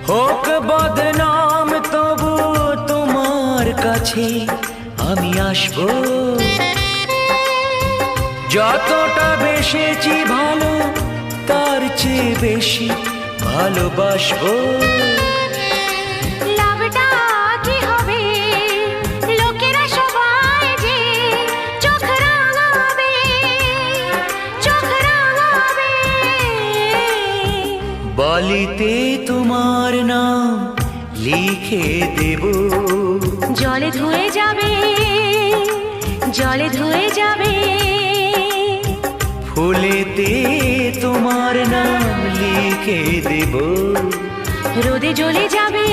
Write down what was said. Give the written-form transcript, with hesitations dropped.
হোক বদনাম তবু তোমার কাছে আমি আসবো। যতটা বেসেছি ভালো তার চেয়ে বেশি ভালোবাসবো। লাভটা কি হবে লোকেরা সবাই যে চোখ রাঙাবে, চোখ রাঙাবে। বালিতে তোমার নাম লিখে দেব, জলে ধুয়ে যাবে, জলে ধুয়ে যাবে। ফুলেতে তোমার নাম লিখে দেব, রোদে জ্বলে যাবে,